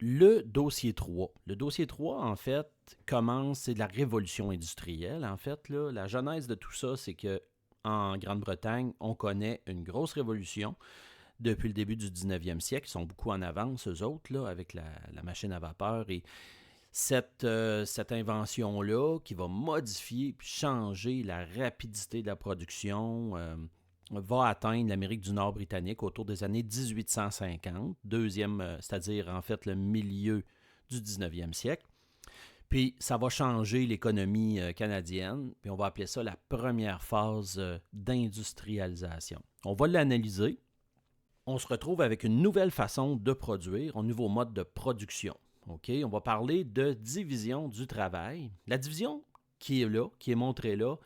le dossier 3. Le dossier 3, en fait, c'est de la révolution industrielle. En fait, là, la genèse de tout ça, c'est que en Grande-Bretagne, on connaît une grosse révolution depuis le début du 19e siècle. Ils sont beaucoup en avance, eux autres, là, avec la machine à vapeur. Et cette invention-là, qui va modifier puis changer la rapidité de la production, va atteindre l'Amérique du Nord britannique autour des années 1850, c'est-à-dire en fait le milieu du 19e siècle. Puis ça va changer l'économie canadienne, puis on va appeler ça la première phase d'industrialisation. On va l'analyser. On se retrouve avec une nouvelle façon de produire, un nouveau mode de production. Okay? On va parler de division du travail. La division qui est là, qui est montrée là,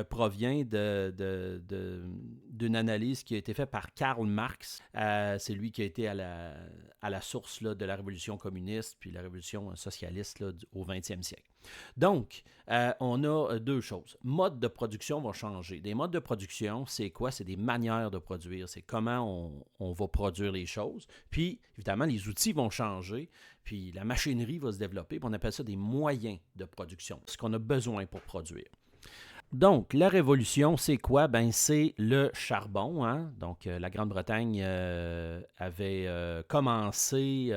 provient d'une analyse qui a été faite par Karl Marx. C'est lui qui a été à la source là, de la révolution communiste puis la révolution socialiste là, au 20e siècle. Donc, on a deux choses. Mode de production va changer. Des modes de production, c'est quoi? C'est des manières de produire. C'est comment on va produire les choses. Puis, évidemment, les outils vont changer. Puis, la machinerie va se développer. Puis on appelle ça des moyens de production. Ce qu'on a besoin pour produire. Donc, la révolution, c'est quoi? Ben, c'est le charbon. Hein? Donc, la Grande-Bretagne avait commencé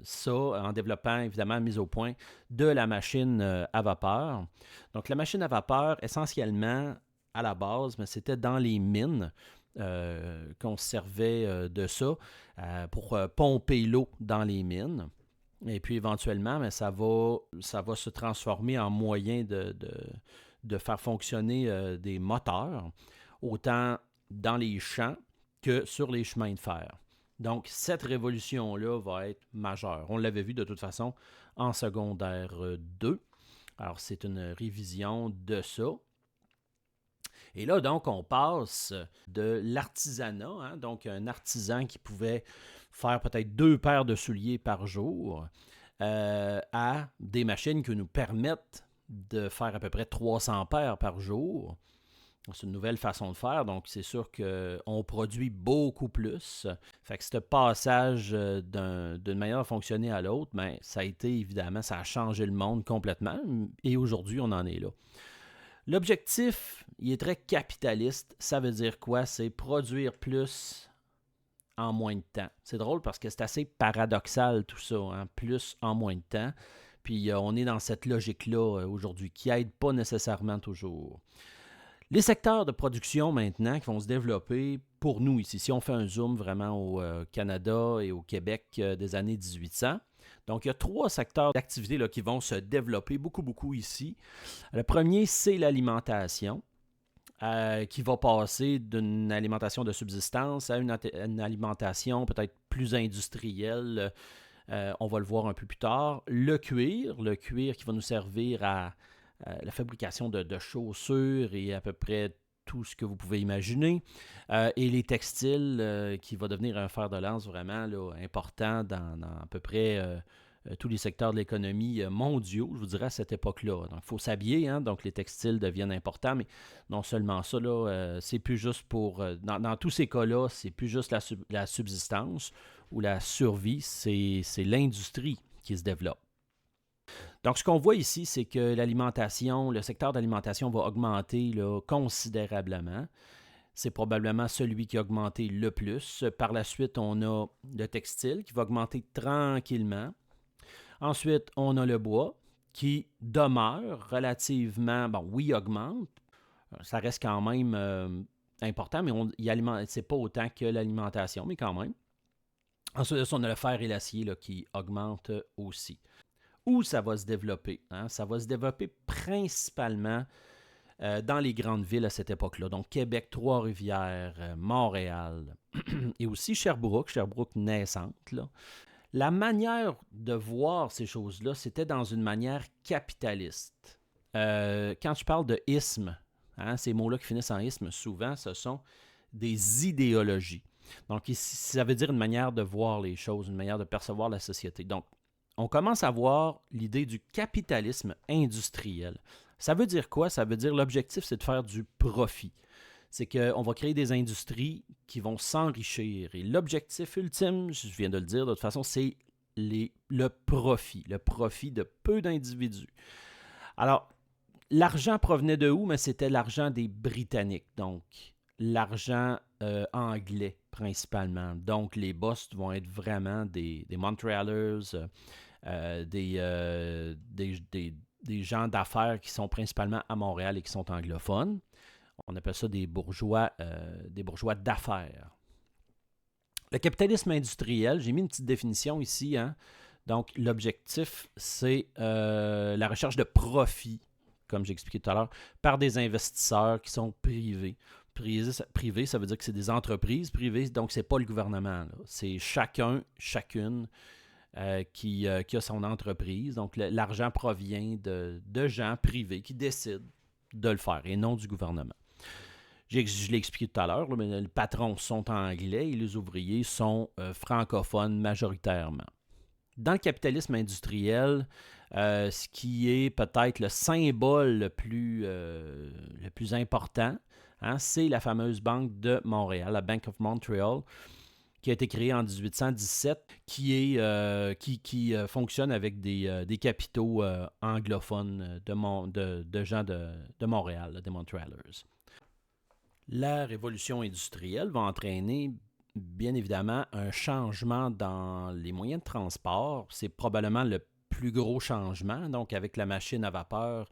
ça en développant, évidemment, la mise au point de la machine à vapeur. Donc, la machine à vapeur, essentiellement, à la base, ben, c'était dans les mines qu'on se servait de ça pour pomper l'eau dans les mines. Et puis, éventuellement, ben, ça va se transformer en moyen de faire fonctionner des moteurs, autant dans les champs que sur les chemins de fer. Donc, cette révolution-là va être majeure. On l'avait vu de toute façon en secondaire 2. Alors, c'est une révision de ça. Et là, donc, on passe de l'artisanat, hein, donc un artisan qui pouvait faire peut-être 2 paires de souliers par jour, à des machines qui nous permettent de faire à peu près 300 paires par jour. C'est une nouvelle façon de faire, donc c'est sûr qu'on produit beaucoup plus. Fait que ce passage d'une manière de fonctionner à l'autre, ben, ça a été évidemment, ça a changé le monde complètement et aujourd'hui, on en est là. L'objectif, il est très capitaliste. Ça veut dire quoi? C'est produire plus en moins de temps. C'est drôle parce que c'est assez paradoxal tout ça, hein? Plus en moins de temps. Puis on est dans cette logique-là aujourd'hui qui n'aide pas nécessairement toujours. Les secteurs de production maintenant qui vont se développer pour nous ici, si on fait un zoom vraiment au Canada et au Québec des années 1800, donc il y a 3 secteurs d'activité là, qui vont se développer beaucoup ici. Le premier, c'est l'alimentation. Qui va passer d'une alimentation de subsistance à une alimentation peut-être plus industrielle. On va le voir un peu plus tard. Le cuir qui va nous servir à la fabrication de chaussures et à peu près tout ce que vous pouvez imaginer. Et les textiles qui va devenir un fer de lance vraiment là, important dans à peu près tous les secteurs de l'économie mondiaux, je vous dirais, à cette époque-là. Donc, il faut s'habiller, hein, donc les textiles deviennent importants, mais non seulement ça, là, c'est plus juste pour... dans tous ces cas-là, c'est plus juste la subsistance ou la survie, c'est l'industrie qui se développe. Donc, ce qu'on voit ici, c'est que l'alimentation, le secteur d'alimentation va augmenter là, considérablement. C'est probablement celui qui a augmenté le plus. Par la suite, on a le textile qui va augmenter tranquillement. Ensuite, on a le bois qui demeure relativement, bon, oui, augmente. Ça reste quand même important, mais c'est pas autant que l'alimentation, mais quand même. Ensuite, on a le fer et l'acier là, qui augmentent aussi. Où ça va se développer? Hein? Ça va se développer principalement dans les grandes villes à cette époque-là. Donc, Québec, Trois-Rivières, Montréal et aussi Sherbrooke naissante, là. La manière de voir ces choses-là, c'était dans une manière capitaliste. Quand je parle de isme, hein, ces mots-là qui finissent en isme, souvent, ce sont des idéologies. Donc, ça veut dire une manière de voir les choses, une manière de percevoir la société. Donc, on commence à voir l'idée du capitalisme industriel. Ça veut dire quoi? Ça veut dire l'objectif, c'est de faire du profit. C'est qu'on va créer des industries qui vont s'enrichir. Et l'objectif ultime, je viens de le dire, de toute façon, c'est le profit de peu d'individus. Alors, l'argent provenait de où? Mais c'était l'argent des Britanniques, donc l'argent anglais principalement. Donc, les boss vont être vraiment des Montrealers, des gens d'affaires qui sont principalement à Montréal et qui sont anglophones. On appelle ça des bourgeois d'affaires. Le capitalisme industriel, j'ai mis une petite définition ici. Hein? Donc, l'objectif, c'est la recherche de profit, comme j'ai expliqué tout à l'heure, par des investisseurs qui sont privés. Privé, ça veut dire que c'est des entreprises privées, donc c'est pas le gouvernement. Là. C'est chacune qui a son entreprise. Donc, l'argent provient de gens privés qui décident de le faire et non du gouvernement. Je l'ai expliqué tout à l'heure, mais les patrons sont anglais et les ouvriers sont francophones majoritairement. Dans le capitalisme industriel, ce qui est peut-être le symbole le plus important, hein, c'est la fameuse Banque de Montréal, la Bank of Montreal, qui a été créée en 1817, qui fonctionne avec des capitaux anglophones de gens de Montréal, des Montrealers. La révolution industrielle va entraîner, bien évidemment, un changement dans les moyens de transport. C'est probablement le plus gros changement. Donc, avec la machine à vapeur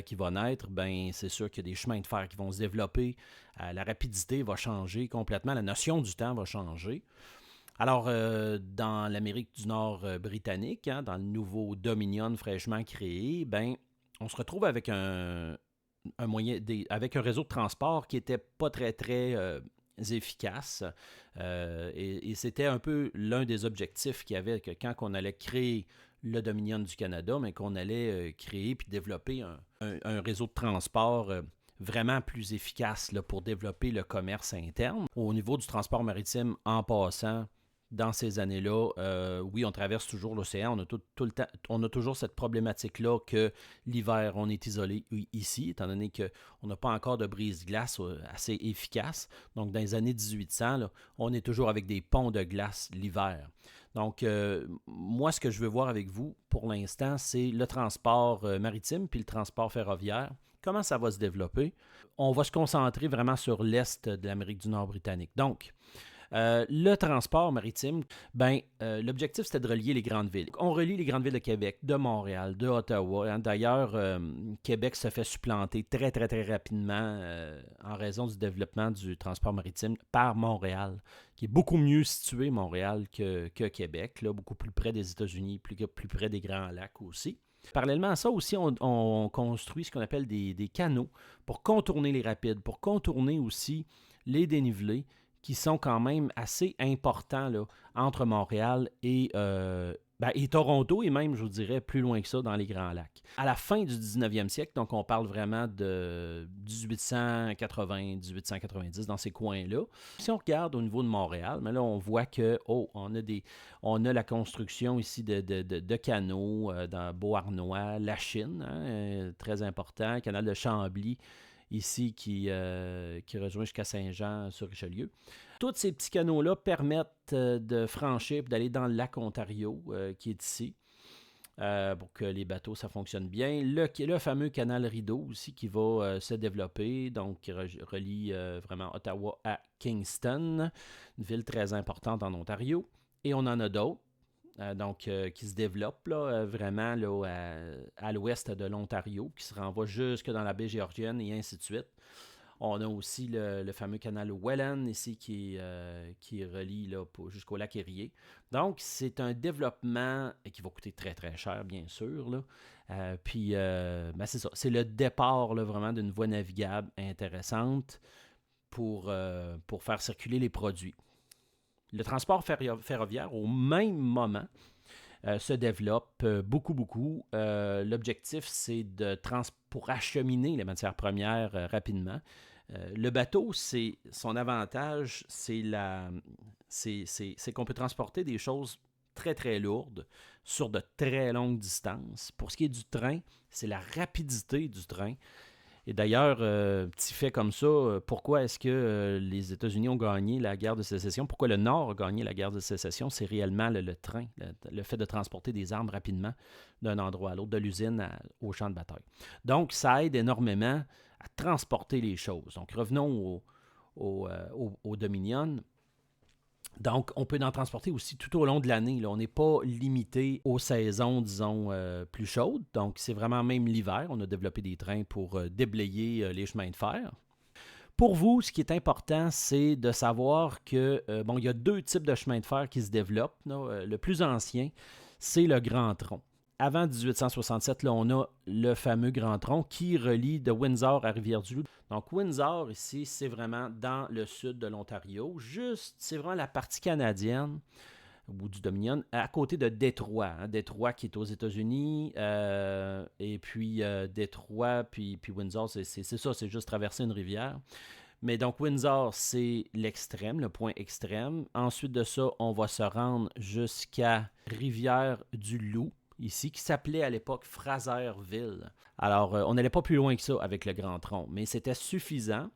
qui va naître, ben, c'est sûr qu'il y a des chemins de fer qui vont se développer. La rapidité va changer complètement. La notion du temps va changer. Alors, dans l'Amérique du Nord britannique, hein, dans le nouveau Dominion fraîchement créé, ben, on se retrouve avec avec un réseau de transport qui n'était pas très, très efficace. Et c'était un peu l'un des objectifs qu'il y avait que quand on allait créer le Dominion du Canada, mais qu'on allait créer puis développer un réseau de transport vraiment plus efficace là, pour développer le commerce interne. Au niveau du transport maritime, en passant, dans ces années-là, oui, on traverse toujours l'océan. On a toujours cette problématique-là que l'hiver, on est isolé ici, étant donné qu'on n'a pas encore de brise-glace assez efficace. Donc, dans les années 1800, là, on est toujours avec des ponts de glace l'hiver. Donc, moi, ce que je veux voir avec vous, pour l'instant, c'est le transport maritime puis le transport ferroviaire. Comment ça va se développer? On va se concentrer vraiment sur l'est de l'Amérique du Nord britannique. Donc, le transport maritime, l'objectif, c'était de relier les grandes villes. On relie les grandes villes de Québec, de Montréal, de Ottawa. Hein. D'ailleurs, Québec se fait supplanter très, très, très rapidement en raison du développement du transport maritime par Montréal, qui est beaucoup mieux situé, Montréal, que Québec, là, beaucoup plus près des États-Unis, plus près des Grands Lacs aussi. Parallèlement à ça aussi, on construit ce qu'on appelle des canaux pour contourner les rapides, pour contourner aussi les dénivelés, qui sont quand même assez importants là, entre Montréal et Toronto, et même, je vous dirais, plus loin que ça, dans les Grands Lacs. À la fin du 19e siècle, donc on parle vraiment de 1880, 1890, dans ces coins-là. Si on regarde au niveau de Montréal, mais là, on voit que, on a la construction ici de canaux dans Beauharnois, la Chine, hein, très important, canal de Chambly, ici qui rejoint jusqu'à Saint-Jean-sur-Richelieu. Tous ces petits canaux-là permettent de franchir et d'aller dans le lac Ontario qui est ici pour que les bateaux, ça fonctionne bien. Le fameux canal Rideau aussi qui va se développer, donc qui relie vraiment Ottawa à Kingston, une ville très importante en Ontario. Et on en a d'autres. Qui se développe là, vraiment là, à l'ouest de l'Ontario, qui se renvoie jusque dans la baie Géorgienne et ainsi de suite. On a aussi le fameux canal Welland ici qui relie là, jusqu'au lac Erie. Donc, c'est un développement qui va coûter très, très cher, bien sûr. Là. C'est ça. C'est le départ là, vraiment d'une voie navigable intéressante pour faire circuler les produits. Le transport ferroviaire, au même moment, se développe beaucoup. L'objectif, c'est pour acheminer les matières premières rapidement. Le bateau, son avantage, c'est qu'on peut transporter des choses très, très lourdes sur de très longues distances. Pour ce qui est du train, c'est la rapidité du train. Et d'ailleurs, petit fait comme ça, pourquoi est-ce que les États-Unis ont gagné la guerre de sécession? Pourquoi le Nord a gagné la guerre de sécession? C'est réellement le train, le fait de transporter des armes rapidement d'un endroit à l'autre, de l'usine au champ de bataille. Donc, ça aide énormément à transporter les choses. Donc, revenons au Dominion. Donc, on peut en transporter aussi tout au long de l'année. Là. On n'est pas limité aux saisons, disons, plus chaudes. Donc, c'est vraiment même l'hiver. On a développé des trains pour déblayer les chemins de fer. Pour vous, ce qui est important, c'est de savoir que, bon, il y a deux types de chemins de fer qui se développent. Là. Le plus ancien, c'est le Grand Tronc. Avant 1867, là, on a le fameux Grand Tronc qui relie de Windsor à Rivière-du-Loup. Donc, Windsor, ici, c'est vraiment dans le sud de l'Ontario. Juste, c'est vraiment la partie canadienne, au bout du Dominion, à côté de Détroit. Hein, Détroit qui est aux États-Unis. Et puis, Détroit, puis Windsor, c'est ça, c'est juste traverser une rivière. Mais donc, Windsor, c'est l'extrême, le point extrême. Ensuite de ça, on va se rendre jusqu'à Rivière-du-Loup, ici, qui s'appelait à l'époque Fraserville. Alors, on n'allait pas plus loin que ça avec le Grand Tronc, mais c'était suffisant.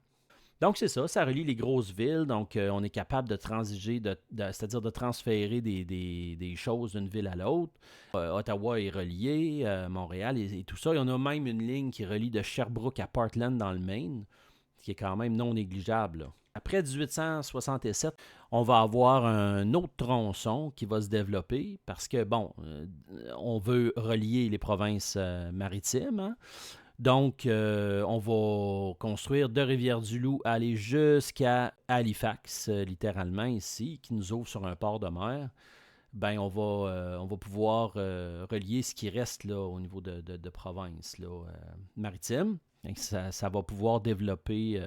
Donc, c'est ça, ça relie les grosses villes, donc on est capable de transiger, c'est-à-dire de transférer des choses d'une ville à l'autre. Ottawa est relié, Montréal et tout ça. Il y en a même une ligne qui relie de Sherbrooke à Portland dans le Maine, qui est quand même non négligeable. Là. Après 1867, on va avoir un autre tronçon qui va se développer parce que, bon, on veut relier les provinces maritimes. Hein? Donc, on va construire de Rivière-du-Loup aller jusqu'à Halifax, littéralement ici, qui nous ouvre sur un port de mer. Ben, on va pouvoir relier ce qui reste là, au niveau de province là, maritime. Ça va pouvoir développer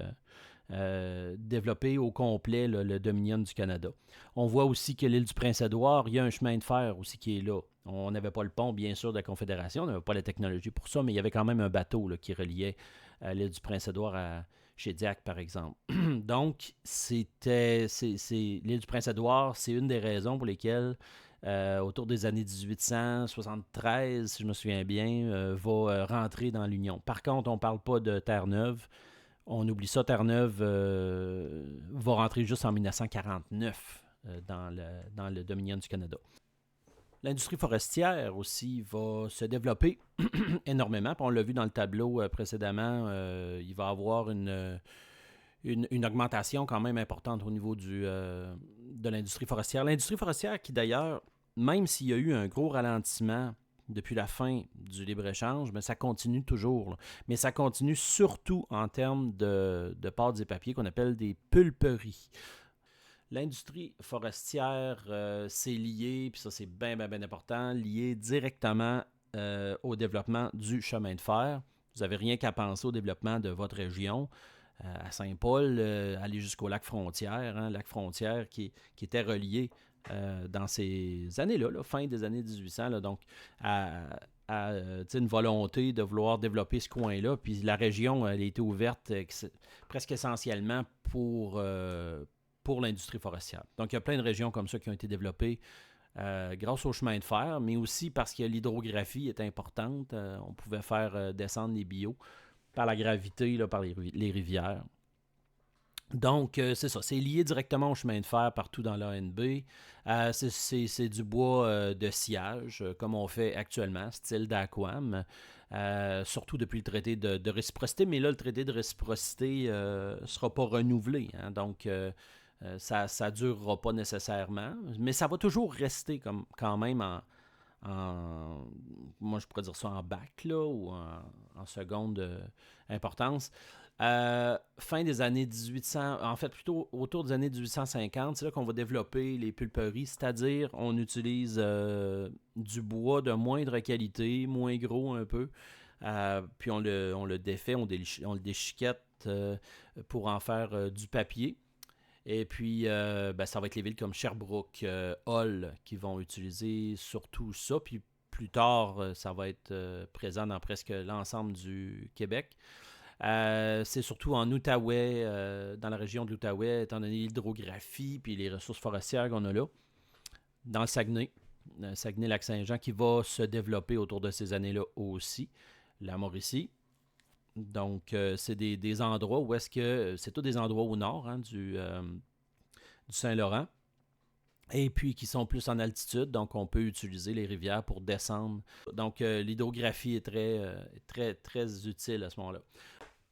au complet là, le Dominion du Canada. On voit aussi que l'île du Prince-Édouard, il y a un chemin de fer aussi qui est là. On n'avait pas le pont, bien sûr, de la Confédération, on n'avait pas la technologie pour ça, mais il y avait quand même un bateau là, qui reliait l'île du Prince-Édouard à Shediac, par exemple. Donc, l'île du Prince-Édouard, c'est une des raisons pour lesquelles, autour des années 1873, si je me souviens bien, va rentrer dans l'Union. Par contre, on ne parle pas de Terre-Neuve. On oublie ça, Terre-Neuve va rentrer juste en 1949 dans le Dominion du Canada. L'industrie forestière aussi va se développer énormément. Puis on l'a vu dans le tableau précédemment, il va y avoir une augmentation quand même importante au niveau de l'industrie forestière. L'industrie forestière qui d'ailleurs, même s'il y a eu un gros ralentissement depuis la fin du libre-échange, mais ça continue toujours. Là. Mais ça continue surtout en termes de pâtes et papiers qu'on appelle des pulperies. L'industrie forestière, c'est lié, puis ça c'est bien important, lié directement au développement du chemin de fer. Vous n'avez rien qu'à penser au développement de votre région. À Saint-Paul, aller jusqu'au lac Frontière, hein, lac Frontière qui était relié dans ces années-là, là, fin des années 1800, là, donc à une volonté de vouloir développer ce coin-là. Puis la région, elle a été ouverte presque essentiellement pour l'industrie forestière. Donc, il y a plein de régions comme ça qui ont été développées grâce au chemin de fer, mais aussi parce que l'hydrographie est importante. On pouvait faire descendre les bio par la gravité, là, par les rivières. Donc, c'est ça. C'est lié directement au chemin de fer partout dans l'ANB. C'est du bois de sciage, comme on fait actuellement, style d'Aquam. Surtout depuis le traité de réciprocité. Mais là, le traité de réciprocité ne sera pas renouvelé. Hein, donc, ça ne durera pas nécessairement. Mais ça va toujours rester quand même moi, je pourrais dire ça en bac, là, ou en seconde importance. Fin des années 1800, en fait plutôt autour des années 1850, c'est là qu'on va développer les pulperies, c'est-à-dire on utilise du bois de moindre qualité, moins gros un peu, puis on le défait, on le déchiquette pour en faire du papier. Et puis, ça va être les villes comme Sherbrooke, Hull qui vont utiliser surtout ça. Puis plus tard, ça va être présent dans presque l'ensemble du Québec. C'est surtout en Outaouais, dans la région de l'Outaouais, étant donné l'hydrographie puis les ressources forestières qu'on a là. Dans le Saguenay-Lac-Saint-Jean, qui va se développer autour de ces années-là aussi. La Mauricie. Donc, c'est des endroits où est-ce que... C'est tous des endroits au nord du Saint-Laurent. Et puis qui sont plus en altitude, donc on peut utiliser les rivières pour descendre. Donc, l'hydrographie est très, très utile à ce moment-là.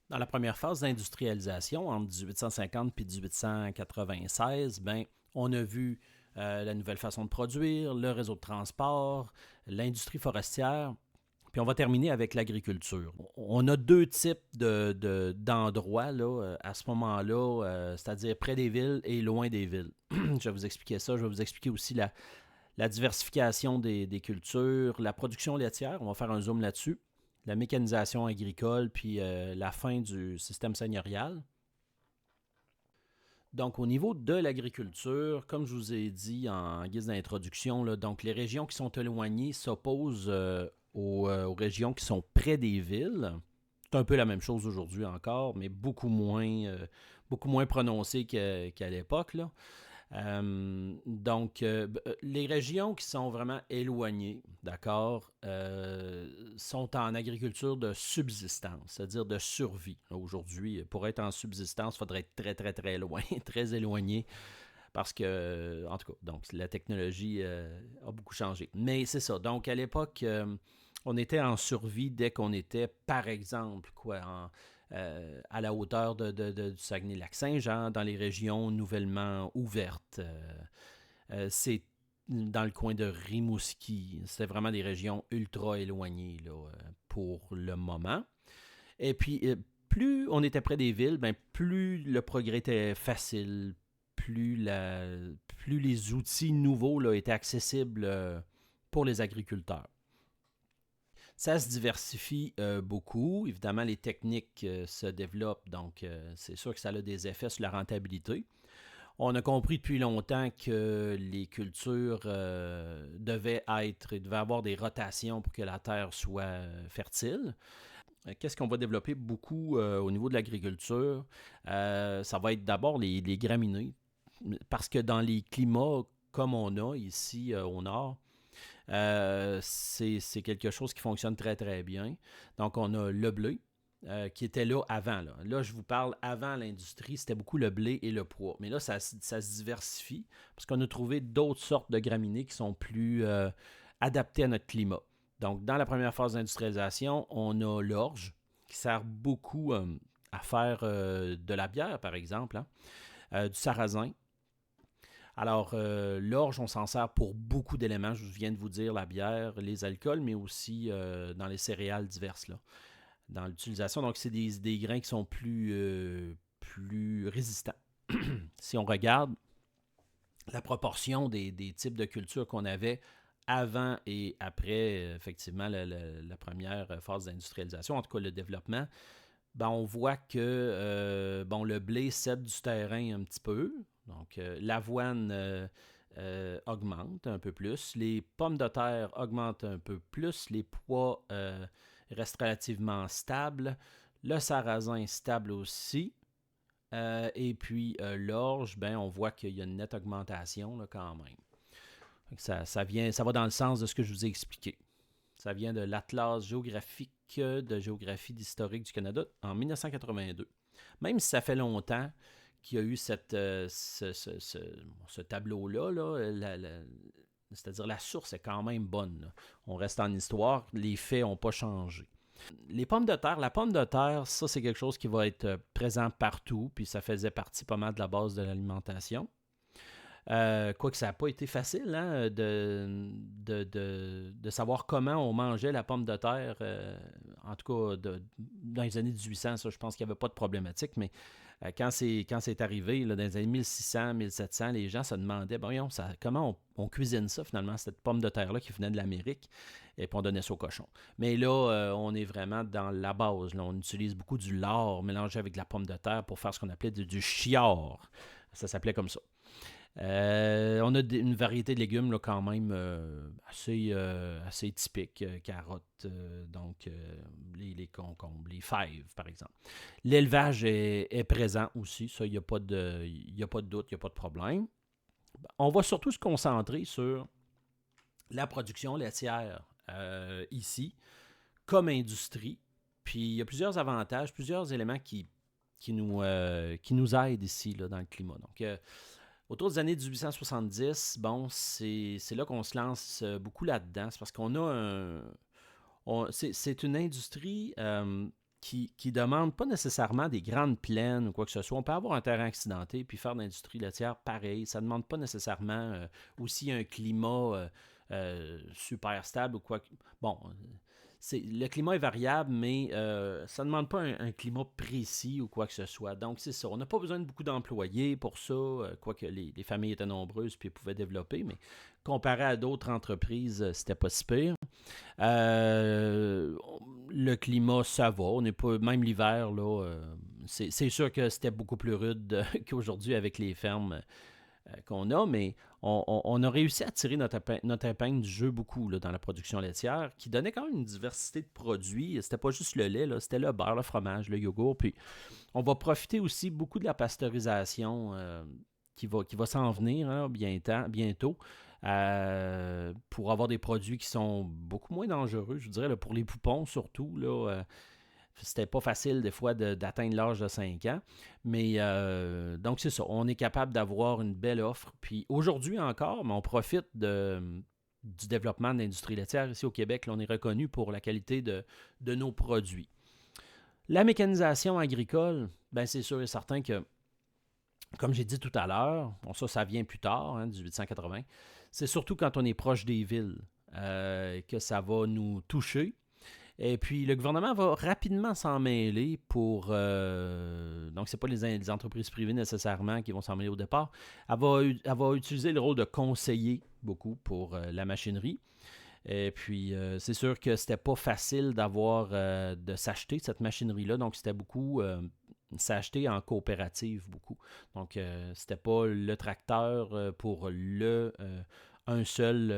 Dans la première phase d'industrialisation, entre 1850 et 1896, ben, on a vu la nouvelle façon de produire, le réseau de transport, l'industrie forestière. Puis on va terminer avec l'agriculture. On a deux types d'endroits là, à ce moment-là, c'est-à-dire près des villes et loin des villes. Je vais vous expliquer ça. Je vais vous expliquer aussi la diversification des cultures, la production laitière. On va faire un zoom là-dessus. La mécanisation agricole, puis la fin du système seigneurial. Donc, au niveau de l'agriculture, comme je vous ai dit en guise d'introduction, là, donc les régions qui sont éloignées s'opposent aux régions qui sont près des villes. C'est un peu la même chose aujourd'hui encore, mais beaucoup moins prononcé qu'à l'époque, là. Donc, les régions qui sont vraiment éloignées, d'accord, sont en agriculture de subsistance, c'est-à-dire de survie. Aujourd'hui, pour être en subsistance, il faudrait être très, très, très loin, très éloigné, parce que, en tout cas, donc la technologie a beaucoup changé. Mais c'est ça. Donc, à l'époque, on était en survie dès qu'on était, par exemple, à la hauteur du Saguenay-Lac-Saint-Jean, dans les régions nouvellement ouvertes. C'est dans le coin de Rimouski. C'était vraiment des régions ultra éloignées là, pour le moment. Et puis, plus on était près des villes, ben, plus le progrès était facile, plus les outils nouveaux là, étaient accessibles pour les agriculteurs. Ça se diversifie beaucoup. Évidemment, les techniques se développent, donc c'est sûr que ça a des effets sur la rentabilité. On a compris depuis longtemps que les cultures devaient avoir des rotations pour que la terre soit fertile. Qu'est-ce qu'on va développer beaucoup au niveau de l'agriculture? Ça va être d'abord les graminées, parce que dans les climats comme on a ici au nord, c'est quelque chose qui fonctionne très, très bien. Donc, on a le blé, qui était là avant. Là, je vous parle avant l'industrie, c'était beaucoup le blé et le pois. Mais là, ça se diversifie parce qu'on a trouvé d'autres sortes de graminées qui sont plus adaptées à notre climat. Donc, dans la première phase d'industrialisation, on a l'orge qui sert beaucoup à faire de la bière, par exemple, hein, du sarrasin. Alors, l'orge, on s'en sert pour beaucoup d'éléments. Je viens de vous dire la bière, les alcools, mais aussi dans les céréales diverses, là, dans l'utilisation. Donc, c'est des grains qui sont plus résistants. Si on regarde la proportion des types de cultures qu'on avait avant et après, effectivement, la première phase d'industrialisation, en tout cas le développement, ben, on voit que le blé cède du terrain un petit peu. Donc, l'avoine augmente un peu plus. Les pommes de terre augmentent un peu plus. Les pois restent relativement stables. Le sarrasin est stable aussi. Et puis, l'orge, ben, on voit qu'il y a une nette augmentation là, quand même. Donc, ça va dans le sens de ce que je vous ai expliqué. Ça vient de l'Atlas géographique de géographie d'historique du Canada en 1982. Même si ça fait longtemps qu'il y a eu ce tableau-là, c'est-à-dire la source est quand même bonne. Là. On reste en histoire, les faits n'ont pas changé. Les pommes de terre, la pomme de terre, ça c'est quelque chose qui va être présent partout, puis ça faisait partie pas mal de la base de l'alimentation. Quoique ça n'a pas été facile hein, de savoir comment on mangeait la pomme de terre. En tout cas, dans les années 1800, ça, je pense qu'il n'y avait pas de problématique. Mais quand c'est arrivé, là, dans les années 1600, 1700, les gens se demandaient comment on cuisine ça finalement, cette pomme de terre-là qui venait de l'Amérique, et puis on donnait ça au cochon. Mais là, on est vraiment dans la base. Là. On utilise beaucoup du lard mélangé avec de la pomme de terre pour faire ce qu'on appelait du chiard. Ça s'appelait comme ça. On a une variété de légumes là, quand même assez typiques. Carottes, donc les concombres, les fèves, par exemple. L'élevage est présent aussi. Ça, il n'y a pas de doute, il n'y a pas de problème. On va surtout se concentrer sur la production laitière ici, comme industrie. Puis il y a plusieurs avantages, plusieurs éléments qui nous aident ici là, dans le climat. Donc, autour des années 1870, bon, c'est là qu'on se lance beaucoup là-dedans. C'est parce qu'on a c'est une industrie qui demande pas nécessairement des grandes plaines ou quoi que ce soit. On peut avoir un terrain accidenté puis faire de l'industrie laitière pareil. Ça ne demande pas nécessairement aussi un climat super stable ou quoi. Bon, le climat est variable, mais ça ne demande pas un climat précis ou quoi que ce soit. Donc, c'est ça. On n'a pas besoin de beaucoup d'employés pour ça, quoique les familles étaient nombreuses puis pouvaient développer, mais comparé à d'autres entreprises, c'était pas si pire. Le climat, ça va. On n'est pas, même l'hiver, là, c'est sûr que c'était beaucoup plus rude qu'aujourd'hui avec les fermes qu'on a, mais on a réussi à tirer notre épingle du jeu beaucoup là, dans la production laitière, qui donnait quand même une diversité de produits. C'était pas juste le lait, là, c'était le beurre, le fromage, le yogourt. Puis on va profiter aussi beaucoup de la pasteurisation qui va s'en venir hein, bientôt. Pour avoir des produits qui sont beaucoup moins dangereux, je dirais, là, pour les poupons surtout. Là, c'était pas facile des fois d'atteindre l'âge de 5 ans. Mais donc c'est ça, on est capable d'avoir une belle offre. Puis aujourd'hui encore, mais on profite du développement de l'industrie laitière ici au Québec. Là, on est reconnu pour la qualité de nos produits. La mécanisation agricole, ben c'est sûr et certain que, comme j'ai dit tout à l'heure, bon ça vient plus tard, hein, 1880, c'est surtout quand on est proche des villes que ça va nous toucher. Et puis, le gouvernement va rapidement s'en mêler pour... donc, ce n'est pas les entreprises privées nécessairement qui vont s'en mêler au départ. Elle va utiliser le rôle de conseiller beaucoup pour la machinerie. Et puis, c'est sûr que c'était pas facile de s'acheter cette machinerie-là. Donc, c'était beaucoup... s'acheter en coopérative beaucoup. Donc, c'était pas le tracteur pour un seul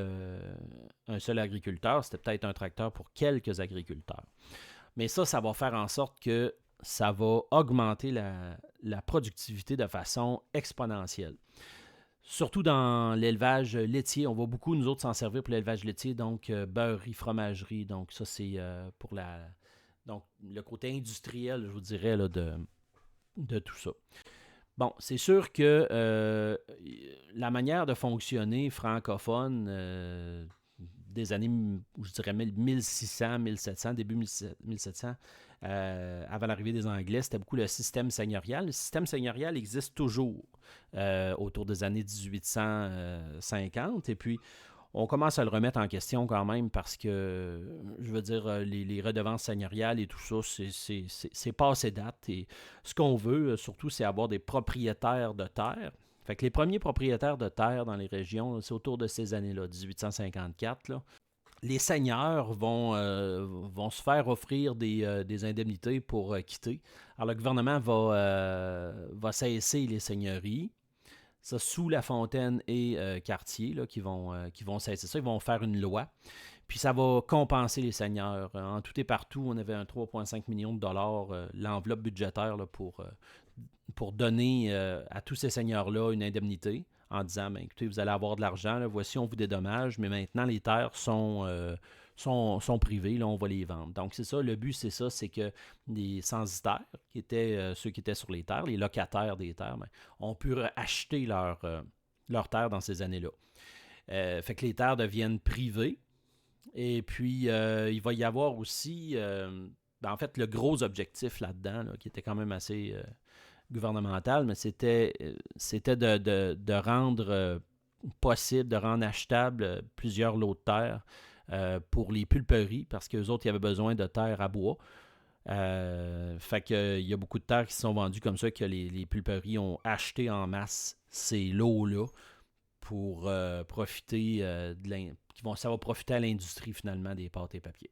agriculteur. C'était peut-être un tracteur pour quelques agriculteurs. Mais ça va faire en sorte que ça va augmenter la productivité de façon exponentielle. Surtout dans l'élevage laitier. On va beaucoup, nous autres, s'en servir pour l'élevage laitier. Donc, beurrerie, fromagerie. Donc, ça, c'est pour donc, le côté industriel, je vous dirais, là, de tout ça. Bon, c'est sûr que la manière de fonctionner francophone des années, je dirais 1600, 1700, début 1700, avant l'arrivée des Anglais, c'était beaucoup le système seigneurial. Le système seigneurial existe toujours autour des années 1850 et puis on commence à le remettre en question quand même parce que, je veux dire, les redevances seigneuriales et tout ça, c'est passé date. Et ce qu'on veut, surtout, c'est avoir des propriétaires de terre. Fait que les premiers propriétaires de terre dans les régions, c'est autour de ces années-là, 1854. Là. Les seigneurs vont se faire offrir des indemnités pour quitter. Alors, le gouvernement va cesser les seigneuries. Ça, sous La Fontaine et Cartier, là, qui vont cesser ça. Ils vont faire une loi. Puis ça va compenser les seigneurs. En tout et partout, on avait un 3,5 millions de dollars, l'enveloppe budgétaire là, pour donner à tous ces seigneurs-là une indemnité en disant, ben, écoutez, vous allez avoir de l'argent, là, voici, on vous dédommage, mais maintenant, les terres sont privées, là, on va les vendre. Donc, c'est ça, le but, c'est que les censitaires, qui étaient ceux qui étaient sur les terres, les locataires des terres, ben, ont pu acheter leurs terres dans ces années-là. Fait que les terres deviennent privées. Et puis, il va y avoir aussi, en fait, le gros objectif là-dedans, là, qui était quand même assez gouvernemental, mais c'était de rendre possible, de rendre achetable plusieurs lots de terre pour les pulperies, parce qu'eux autres, ils avaient besoin de terre à bois. Fait qu'il y a beaucoup de terres qui se sont vendues comme ça, que les pulperies ont acheté en masse ces lots-là pour profiter ça va profiter à l'industrie finalement des pâtes et papiers.